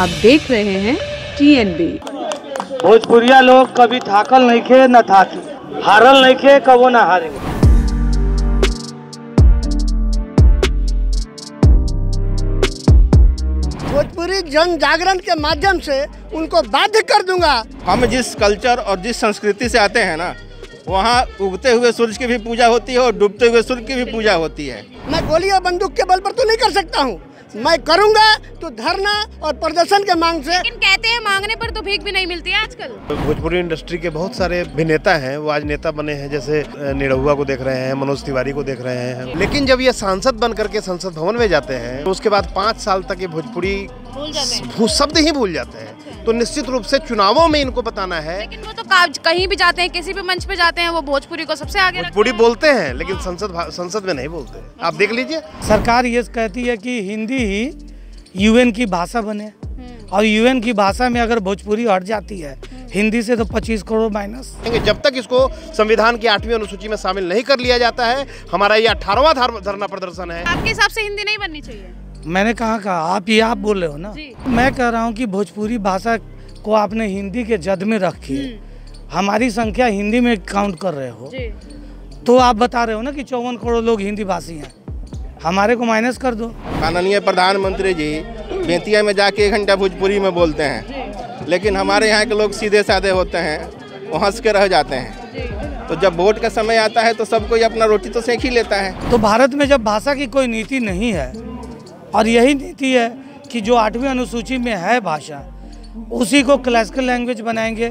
आप देख रहे हैं TNB। भोजपुरिया लोग कभी थाकल नहीं खे न थाकी, हारल नहीं खे कबो न हारेंगे। भोजपुरी जन जागरण के माध्यम से उनको बाध्य कर दूंगा। हम जिस कल्चर और जिस संस्कृति से आते हैं ना, वहाँ उगते हुए सूरज की भी पूजा होती है और डूबते हुए सूर्य की भी पूजा होती है। मैं गोली और बंदूक के बल पर तो नहीं कर सकता हूँ, मैं करूँगा तो धरना और प्रदर्शन के मांग से। लेकिन कहते हैं मांगने पर तो भीख भी नहीं मिलती है आजकल। भोजपुरी इंडस्ट्री के बहुत सारे अभिनेता हैं, वो आज नेता बने हैं, जैसे निरहुआ को देख रहे हैं, मनोज तिवारी को देख रहे हैं। लेकिन जब ये सांसद बन करके संसद भवन में जाते हैं तो उसके बाद 5 साल तक ये भोजपुरी शब्द ही भूल जाते हैं। तो निश्चित रूप से चुनावों में इनको बताना है। लेकिन वो तो कहीं भी जाते हैं, किसी भी मंच पे जाते हैं, वो भोजपुरी को सबसे आगे भोजपुरी बोलते हैं, लेकिन संसद में नहीं बोलते। आप देख लीजिए, सरकार ये कहती है कि हिंदी ही UN की भाषा बने, और UN की भाषा में अगर भोजपुरी हट जाती है हिंदी से तो 25 करोड़ माइनस। जब तक इसको संविधान की 8वीं अनुसूची में शामिल नहीं कर लिया जाता है, हमारा ये 18वां धरना प्रदर्शन है। आपके हिसाब से हिंदी नहीं बननी चाहिए? मैंने कहाँ कहा, आप बोल रहे हो ना। मैं कह रहा हूँ कि भोजपुरी भाषा को आपने हिंदी के जद में रखी, हमारी संख्या हिंदी में काउंट कर रहे हो, तो आप बता रहे हो ना कि 54 करोड़ लोग हिंदी भाषी हैं, हमारे को माइनस कर दो। माननीय प्रधानमंत्री जी बेतिया में जाके 1 घंटा भोजपुरी में बोलते हैं, लेकिन हमारे यहाँ के लोग सीधे साधे होते हैं, वो हंस के रह जाते हैं। तो जब वोट का समय आता है तो सब कोई अपना रोटी तो सेक ही लेता है। तो भारत में जब भाषा की कोई नीति नहीं है, और यही नीति है कि जो 8वीं अनुसूची में है भाषा, उसी को क्लासिकल लैंग्वेज बनाएंगे,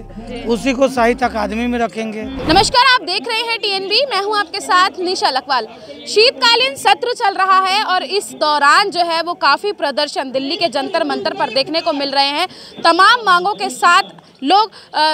उसी को साहित्य अकादमी में रखेंगे। नमस्कार, आप देख रहे हैं TNB, मैं हूं आपके साथ निशा लखवाल। शीतकालीन सत्र चल रहा है और इस दौरान जो है वो काफ़ी प्रदर्शन दिल्ली के जंतर मंतर पर देखने को मिल रहे हैं। तमाम मांगों के साथ लोग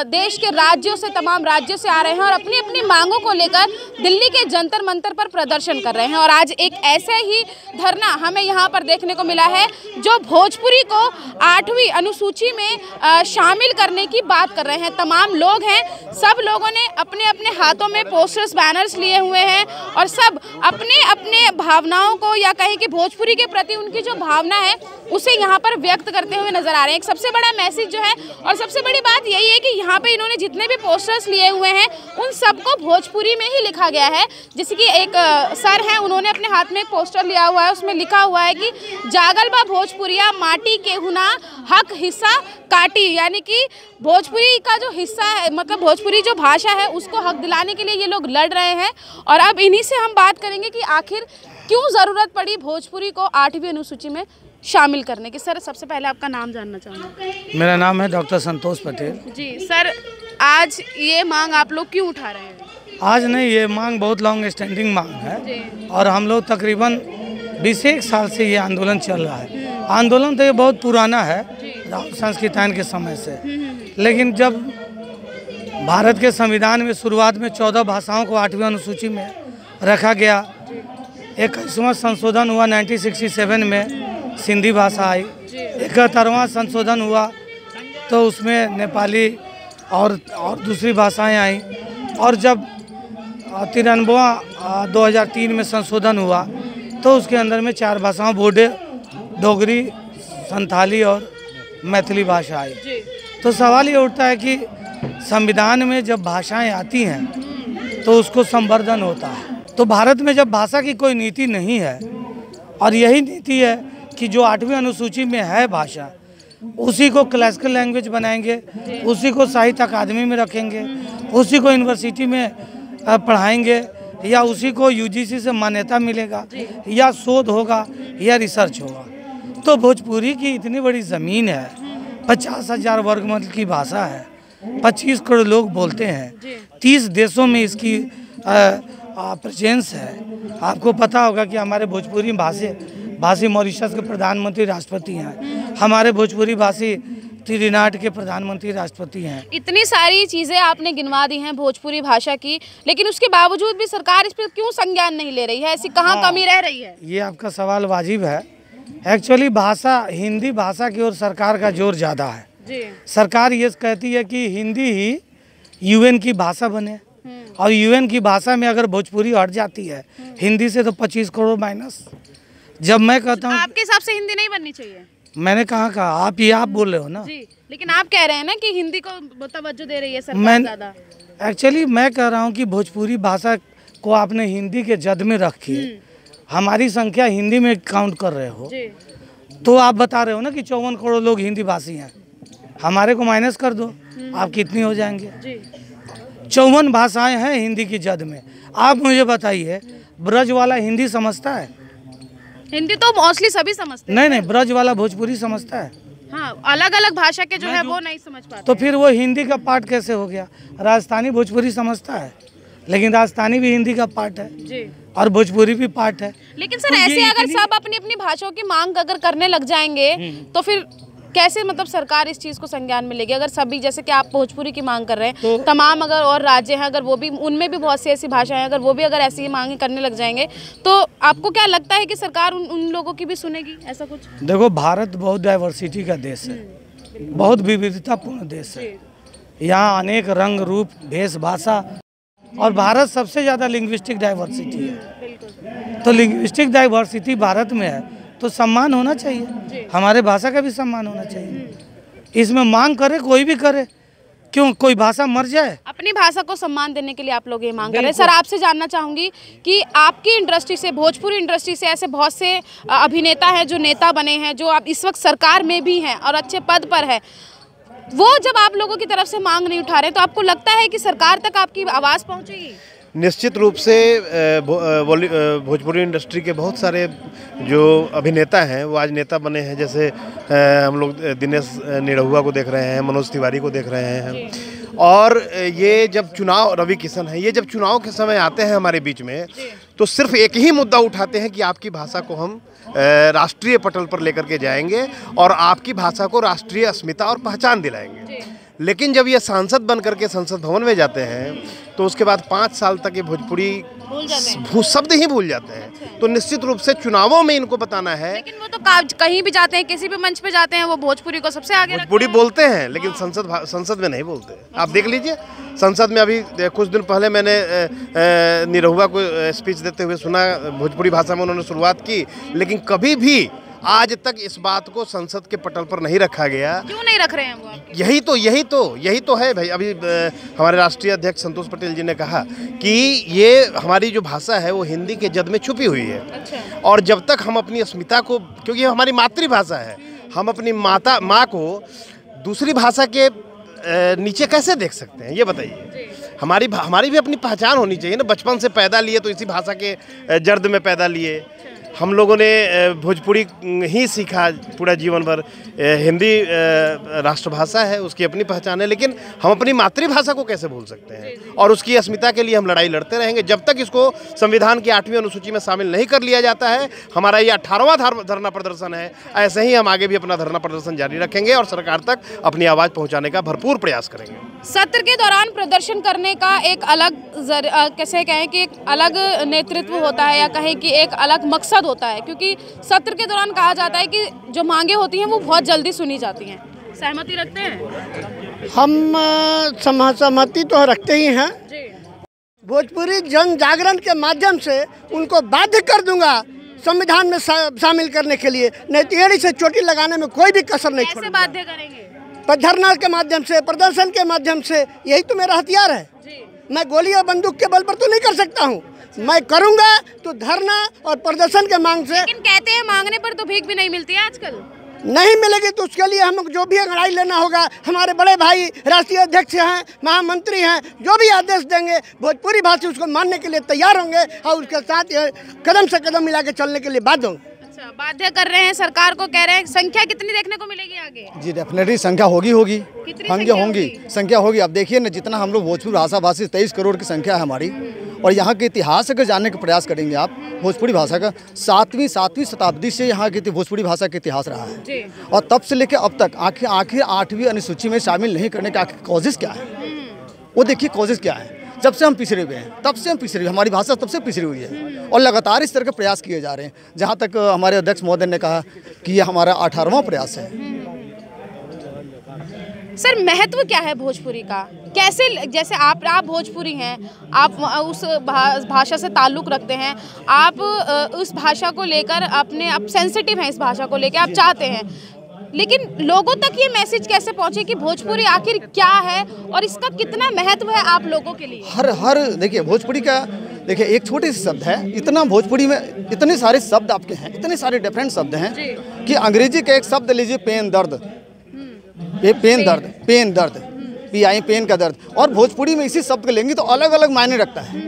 देश के राज्यों से, तमाम राज्यों से आ रहे हैं और अपनी अपनी मांगों को लेकर दिल्ली के जंतर मंतर पर प्रदर्शन कर रहे हैं। और आज एक ऐसे ही धरना हमें यहाँ पर देखने को मिला है जो भोजपुरी को 8वीं अनुसूची में शामिल करने की बात कर रहे हैं। तमाम लोग हैं, सब लोगों ने अपने अपने हाथों में पोस्टर्स, बैनर्स लिए हुए हैं और सब अपने अपने भावनाओं को, या कहें कि भोजपुरी के प्रति उनकी जो भावना है उसे यहाँ पर व्यक्त करते हुए नजर आ रहे हैं। एक सबसे बड़ा मैसेज जो है और सबसे बड़ी बात यही है कि यहाँ पे इन्होंने जितने भी पोस्टर्स लिए हुए हैं उन सबको भोजपुरी में ही लिखा गया है। जैसे कि एक सर हैं, उन्होंने अपने हाथ में एक पोस्टर लिया हुआ है, उसमें लिखा हुआ है कि जागल बा भोजपुरिया माटी के हुना हक हिस्सा काटी, यानी कि भोजपुरी का जो हिस्सा है, मतलब भोजपुरी जो भाषा है उसको हक दिलाने के लिए ये लोग लड़ रहे हैं। और अब इन्हीं से हम बात करेंगे कि आखिर क्यों ज़रूरत पड़ी भोजपुरी को 8वीं अनुसूची में शामिल करने की। सर, सबसे पहले आपका नाम जानना चाहूँगा। मेरा नाम है डॉक्टर संतोष पटेल। जी सर, आज ये मांग आप लोग क्यों उठा रहे हैं? आज नहीं, ये मांग बहुत लॉन्ग स्टैंडिंग मांग है और हम लोग तकरीबन 21 साल से ये आंदोलन चल रहा है। आंदोलन तो ये बहुत पुराना है, राहुल संस्कृतायन के समय से, लेकिन जब भारत के संविधान में शुरुआत में 14 भाषाओं को 8वीं अनुसूची में रखा गया, 21वां संशोधन हुआ 1967 में, सिंधी भाषा आई, 71वां संशोधन हुआ तो उसमें नेपाली और दूसरी भाषाएं आई, और जब 93वां 2003 में संशोधन हुआ तो उसके अंदर में 4 भाषाओं, बोडे, डोगरी, संथाली और मैथिली भाषा आई। तो सवाल ये उठता है कि संविधान में जब भाषाएं आती हैं तो उसको संवर्धन होता है। तो भारत में जब भाषा की कोई नीति नहीं है, और यही नीति है कि जो 8वीं अनुसूची में है भाषा, उसी को क्लासिकल लैंग्वेज बनाएंगे, उसी को साहित्य अकादमी में रखेंगे, उसी को यूनिवर्सिटी में पढ़ाएंगे, या उसी को UGC से मान्यता मिलेगा, या शोध होगा या रिसर्च होगा। तो भोजपुरी की इतनी बड़ी ज़मीन है, 50,000 वर्ग मील की भाषा है, 25 करोड़ लोग बोलते हैं, 30 देशों में इसकी प्रेजेंस है। आपको पता होगा कि हमारे भोजपुरी भाषी मॉरिशस के प्रधानमंत्री राष्ट्रपति हैं, हमारे भोजपुरी भाषी त्रिनाड के प्रधानमंत्री राष्ट्रपति हैं। इतनी सारी चीज़ें आपने गिनवा दी हैं भोजपुरी भाषा की, लेकिन उसके बावजूद भी सरकार इस पर क्यों संज्ञान नहीं ले रही है? ऐसी कहाँ कमी रह रही है? ये आपका सवाल वाजिब है। एक्चुअली भाषा, हिंदी भाषा की ओर सरकार का जोर ज़्यादा है। सरकार ये कहती है कि हिंदी ही UN की भाषा बने, और UN की भाषा में अगर भोजपुरी हट जाती है हिंदी से तो 25 करोड़ माइनस। जब मैं कहता हूँ, आपके हिसाब से हिंदी नहीं बननी चाहिए? मैंने कहाँ कहा, आप बोल रहे हो ना। जी, लेकिन आप कह रहे हैं ना कि हिंदी को तवज्जो दे रही है सरकार मैं ज़्यादा। एक्चुअली मैं कह रहा हूँ कि भोजपुरी भाषा को आपने हिंदी के जद में रखी है। हमारी संख्या हिंदी में काउंट कर रहे हो जी। तो आप बता रहे हो ना कि 54 करोड़ लोग हिंदी भाषी हैं, हमारे को माइनस कर दो, आप कितनी हो जाएंगे। 54 भाषाएं हैं हिंदी की जद में। आप मुझे बताइए, ब्रज वाला हिंदी समझता है? हिंदी तो मोस्टली सभी समझते हैं। नहीं, ब्रज वाला भोजपुरी समझता है। हाँ, अलग अलग भाषा के जो है वो नहीं समझ पाते। तो फिर वो हिंदी का पार्ट कैसे हो गया? राजस्थानी भोजपुरी समझता है, लेकिन राजस्थानी भी हिंदी का पार्ट है जी, और भोजपुरी भी पार्ट है। लेकिन सर ऐसे अगर सब अपनी अपनी भाषाओं की मांग अगर करने लग जाएंगे तो फिर कैसे मतलब सरकार इस चीज को संज्ञान में लेगी? अगर सभी, जैसे कि आप भोजपुरी की मांग कर रहे हैं, तो तमाम अगर और राज्य हैं, अगर वो भी, उनमें भी बहुत सी ऐसी भाषाएं हैं, अगर वो भी अगर ऐसी मांगे करने लग जाएंगे तो आपको क्या लगता है कि सरकार उन लोगों की भी सुनेगी? ऐसा कुछ? देखो, भारत बहुत डाइवर्सिटी का देश है, बहुत विविधतापूर्ण देश है। यहाँ अनेक रंग, रूप, भेष, भाषा, और भारत सबसे ज़्यादा लिंग्विस्टिक डाइवर्सिटी है। तो लिंग्विस्टिक डाइवर्सिटी भारत में है तो सम्मान होना चाहिए, हमारे भाषा का भी सम्मान होना चाहिए। इसमें मांग करे, कोई भी करे, क्यों कोई भाषा मर जाए? अपनी भाषा को सम्मान देने के लिए आप लोग ये मांग कर रहे हैं। सर, आपसे जानना चाहूंगी कि आपकी इंडस्ट्री से, भोजपुरी इंडस्ट्री से ऐसे बहुत से अभिनेता हैं जो नेता बने हैं, जो आप इस वक्त सरकार में भी हैं और अच्छे पद पर है, वो जब आप लोगों की तरफ से मांग नहीं उठा रहे तो आपको लगता है कि सरकार तक आपकी आवाज़ पहुँचेगी? निश्चित रूप से भोजपुरी इंडस्ट्री के बहुत सारे जो अभिनेता हैं वो आज नेता बने हैं। जैसे हम लोग दिनेश निरहुआ को देख रहे हैं, मनोज तिवारी को देख रहे हैं, और ये जब चुनाव, रवि किशन है, ये जब चुनाव के समय आते हैं हमारे बीच में तो सिर्फ एक ही मुद्दा उठाते हैं कि आपकी भाषा को हम राष्ट्रीय पटल पर लेकर के जाएंगे और आपकी भाषा को राष्ट्रीय अस्मिता और पहचान दिलाएंगे। लेकिन जब ये सांसद बन करके संसद भवन में जाते हैं तो उसके बाद 5 साल तक ये भोजपुरी शब्द ही भूल जाते हैं। तो निश्चित रूप से चुनावों में इनको बताना है। लेकिन वो तो कहीं भी जाते हैं, किसी भी मंच पे जाते हैं, वो भोजपुरी को सबसे आगे भोजपुरी बोलते हैं, लेकिन संसद में नहीं बोलते। आप देख लीजिए, संसद में अभी कुछ दिन पहले मैंने निरहुआ को स्पीच देते हुए सुना, भोजपुरी भाषा में उन्होंने शुरुआत की, लेकिन कभी भी आज तक इस बात को संसद के पटल पर नहीं रखा गया। क्यों नहीं रख रहे हैं वो? यही तो है भाई। अभी हमारे राष्ट्रीय अध्यक्ष संतोष पटेल जी ने कहा कि ये हमारी जो भाषा है वो हिंदी के जद में छुपी हुई है। अच्छा। और जब तक हम अपनी अस्मिता को, क्योंकि हमारी मातृभाषा है, हम अपनी माँ को दूसरी भाषा के नीचे कैसे देख सकते हैं, ये बताइए। हमारी भी अपनी पहचान होनी चाहिए ना। बचपन से पैदा लिए तो इसी भाषा के जर्द में पैदा लिए, हम लोगों ने भोजपुरी ही सीखा पूरा जीवन भर। हिंदी राष्ट्रभाषा है, उसकी अपनी पहचान है, लेकिन हम अपनी मातृभाषा को कैसे भूल सकते हैं? और उसकी अस्मिता के लिए हम लड़ाई लड़ते रहेंगे जब तक इसको संविधान की 8वीं अनुसूची में शामिल नहीं कर लिया जाता है। हमारा ये 18वां धरना प्रदर्शन है। ऐसे ही हम आगे भी अपना धरना प्रदर्शन जारी रखेंगे और सरकार तक अपनी आवाज़ पहुँचाने का भरपूर प्रयास करेंगे। सत्र के दौरान प्रदर्शन करने का एक अलग, कैसे कहें कि एक अलग नेतृत्व होता है, या कहें कि एक अलग मकसद होता है, क्योंकि सत्र के दौरान कहा जाता है कि जो मांगे होती हैं वो बहुत जल्दी सुनी जाती हैं। सहमति रखते हैं? हम सहमति तो रखते ही हैं। भोजपुरी जन जागरण के माध्यम से उनको बाध्य कर दूंगा संविधान में शामिल करने के लिए, नहीं तो एड़ी से चोटी लगाने में कोई भी कसर नहीं छोड़ेंगे। कैसे बाध्य करेंगे? धरना के माध्यम से, प्रदर्शन के माध्यम से, यही तो मेरा हथियार है। मैं गोली और बंदूक के बल पर तो नहीं कर सकता हूँ, मैं करूँगा तो धरना और प्रदर्शन के मांग से। लेकिन कहते हैं मांगने पर तो भीख भी नहीं मिलती है आजकल। नहीं मिलेगी तो उसके लिए हम जो भी अंगड़ाई लेना होगा, हमारे बड़े भाई राष्ट्रीय अध्यक्ष हैं, महामंत्री हैं, जो भी आदेश देंगे भोजपुरी भाषा उसको मानने के लिए तैयार होंगे और उसके साथ कदम से कदम मिला के चलने के लिए बाध्य होंगे। बाध्य कर रहे हैं सरकार को, कह रहे हैं। संख्या कितनी देखने को मिलेगी आगे? जी डेफिनेटली संख्या होगी। संख्या होगी। अब देखिए ना, जितना हम लोग भोजपुरी भाषा भाषी 23 करोड़ की संख्या है हमारी, और यहाँ के इतिहास अगर जानने का प्रयास करेंगे आप, भोजपुरी भाषा का 7वीं शताब्दी से यहाँ की भोजपुरी भाषा का इतिहास रहा है, और तब से लेकर अब तक आखिर 8वीं अनुसूची में शामिल नहीं करने का कॉजेज क्या है, वो देखिए कॉजेज क्या है। जब से हम पिछड़े हुए हैं, तब से हम पिछड़े हुए, हमारी भाषा तब से पिछड़ी हुई है, और लगातार इस तरह के प्रयास किए जा रहे हैं। जहाँ तक हमारे अध्यक्ष महोदय ने कहा कि ये हमारा 18वां प्रयास है। सर, महत्व क्या है भोजपुरी का? कैसे, जैसे आप भोजपुरी हैं, आप उस भाषा से ताल्लुक़ रखते हैं, आप उस भाषा को लेकर आप सेंसिटिव हैं, इस भाषा को लेकर आप चाहते हैं, लेकिन लोगों तक ये मैसेज कैसे पहुंचे कि भोजपुरी आखिर क्या है और इसका कितना महत्व है आप लोगों के लिए? हर देखिए भोजपुरी का देखिए एक छोटी सी शब्द है, इतना भोजपुरी में इतने सारे शब्द आपके हैं, इतने सारे डिफरेंट शब्द हैं कि अंग्रेजी का एक शब्द लीजिए पेन दर्द, ये पेन दर्द PI पेन का दर्द, और भोजपुरी में इसी शब्द को लेंगे तो अलग अलग मायने रखता है।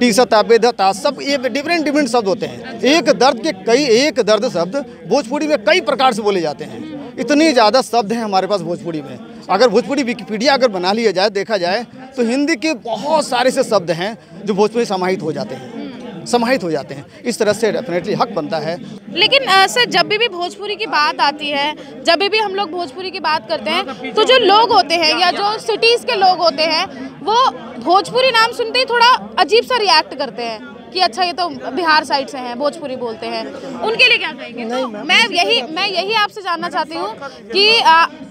टीसता बेदता सब ये डिफरेंट शब्द होते हैं। एक दर्द शब्द भोजपुरी में कई प्रकार से बोले जाते हैं। इतनी ज़्यादा शब्द हैं हमारे पास भोजपुरी में। अगर भोजपुरी विकिपीडिया अगर बना लिया जाए, देखा जाए तो हिंदी के बहुत सारे से शब्द हैं जो भोजपुरी समाहित हो जाते हैं। इस तरह से डेफिनेटली हक बनता है। लेकिन सर जब भी भोजपुरी की बात आती है, जब भी हम लोग भोजपुरी की बात करते हैं तो जो लोग होते हैं या जो सिटीज़ के लोग होते हैं वो भोजपुरी नाम सुनते ही थोड़ा अजीब सा रिएक्ट करते हैं कि अच्छा ये तो बिहार साइड से हैं, भोजपुरी बोलते हैं। उनके लिए क्या कहेंगे? तो मैं यही आपसे जानना चाहती हूँ कि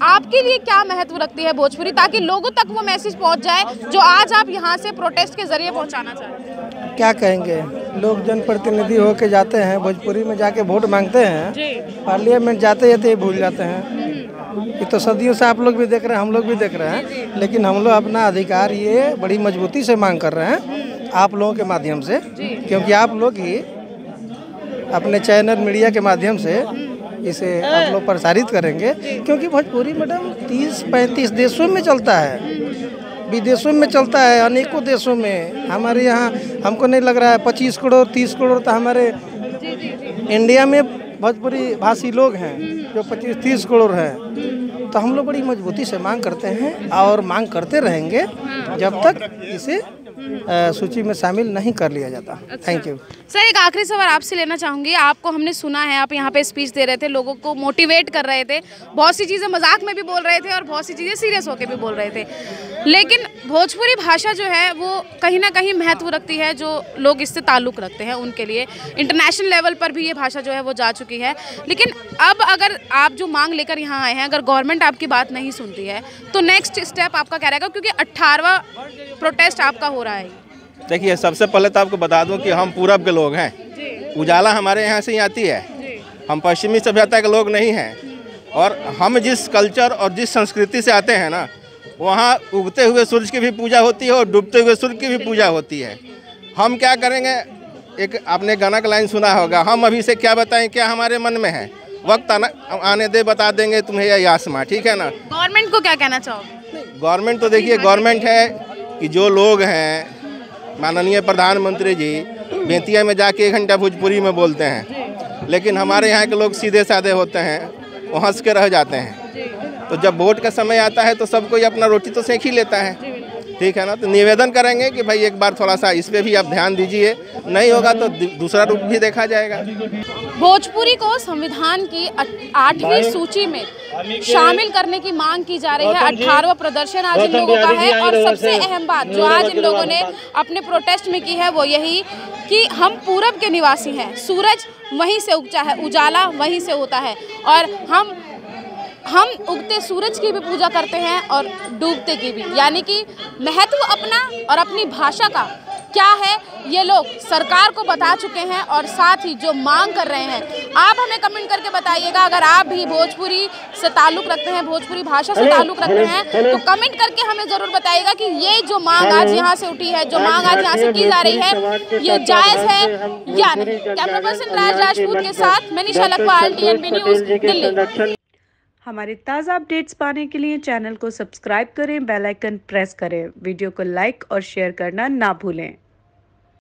आपके लिए क्या महत्व रखती है भोजपुरी, ताकि लोगों तक वो मैसेज पहुँच जाए जो आज आप यहाँ से प्रोटेस्ट के जरिए पहुँचाना चाहते हैं। क्या कहेंगे, लोग जनप्रतिनिधि होके जाते हैं, भोजपुरी में जाके वोट मांगते हैं, पार्लियामेंट जाते हैं तो ये भूल जाते हैं। ये तो सदियों से आप लोग भी देख रहे हैं, हम लोग भी देख रहे हैं, लेकिन हम लोग अपना अधिकार ये बड़ी मजबूती से मांग कर रहे हैं आप लोगों के माध्यम से, क्योंकि आप लोग ही अपने चैनल मीडिया के माध्यम से इसे आप लोग प्रसारित करेंगे, क्योंकि भोजपुरी मैडम 30-35 देशों में चलता है, विदेशों में चलता है, अनेकों देशों में। हमारे यहाँ हमको नहीं लग रहा है 25 करोड़ 30 करोड़ तो हमारे इंडिया में भोजपुरी भाषी लोग हैं जो 25-30 करोड़ हैं। तो हम लोग बड़ी मजबूती से मांग करते हैं और मांग करते रहेंगे जब तक इसे सूची में शामिल नहीं कर लिया जाता। Thank you sir. एक आखिरी सवाल आपसे लेना चाहूँगी। आपको हमने सुना है आप यहाँ पे स्पीच दे रहे थे, लोगों को मोटिवेट कर रहे थे, बहुत सी चीज़ें मजाक में भी बोल रहे थे और बहुत सी चीज़ें सीरियस होकर भी बोल रहे थे, लेकिन भोजपुरी भाषा जो है वो कहीं ना कहीं महत्व रखती है। जो लोग इससे ताल्लुक़ रखते हैं उनके लिए इंटरनेशनल लेवल पर भी ये भाषा जो है वो जा चुकी है। लेकिन अब अगर आप जो मांग लेकर यहाँ आए हैं, अगर गवर्नमेंट आपकी बात नहीं सुनती है तो नेक्स्ट स्टेप आपका क्या रहेगा, क्योंकि 18वां प्रोटेस्ट आपका हो रहा है? देखिए, सबसे पहले तो आपको बता दूं कि हम पूरब के लोग हैं, उजाला हमारे यहाँ से ही आती है, हम पश्चिमी सभ्यता के लोग नहीं हैं। और हम जिस कल्चर और जिस संस्कृति से आते हैं ना, वहाँ उगते हुए सूरज की भी पूजा होती है और डूबते हुए सूरज की भी पूजा होती है। हम क्या करेंगे, एक आपने गाना का लाइन सुना होगा, हम अभी से क्या बताएं क्या हमारे मन में है, वक्त आने दे बता देंगे तुम्हें यह आसमां। ठीक है ना। गवर्नमेंट को क्या कहना चाहोगे? गवर्नमेंट तो देखिए, गवर्नमेंट है कि जो लोग हैं, माननीय प्रधानमंत्री जी बेतिया में जाके 1 घंटा भोजपुरी में बोलते हैं, लेकिन हमारे यहाँ के लोग सीधे साधे होते हैं, वो हंस के रह जाते हैं। तो जब वोट का समय आता है तो सब कोई अपना रोटी तो सेक ही लेता है। ठीक है ना। तो निवेदन करेंगे कि भाई एक बार थोड़ा सा इस पे भी आप ध्यान दीजिए, नहीं होगा तो दूसरा रूप भी देखा जाएगा। भोजपुरी को संविधान की 8वीं सूची में शामिल करने की मांग की जा रही है। 18वां प्रदर्शन आज इन लोगों का है और सबसे अहम बात जो आज इन लोगों ने अपने प्रोटेस्ट में की है वो यही कि हम पूरब के निवासी हैं, सूरज वहीं से उगता है, उजाला वहीं से होता है, और हम उगते सूरज की भी पूजा करते हैं और डूबते की भी। यानी कि महत्व अपना और अपनी भाषा का क्या है ये लोग सरकार को बता चुके हैं, और साथ ही जो मांग कर रहे हैं आप हमें कमेंट करके बताइएगा। अगर आप भी भोजपुरी से ताल्लुक़ रखते हैं, भोजपुरी भाषा से ताल्लुक़ रखते हैं, तो कमेंट करके हमें ज़रूर बताइएगा कि ये जो मांग आज यहाँ से उठी है, जो मांग आज यहाँ से की जा रही है, ये जायज़ है या नहीं। कैमरा पर्सन राज राजपूत के साथ मैं निशा लखवाल, TNB न्यूज़, दिल्ली। हमारे ताज़ा अपडेट्स पाने के लिए चैनल को सब्सक्राइब करें, बेल आइकन प्रेस करें, वीडियो को लाइक और शेयर करना ना भूलें।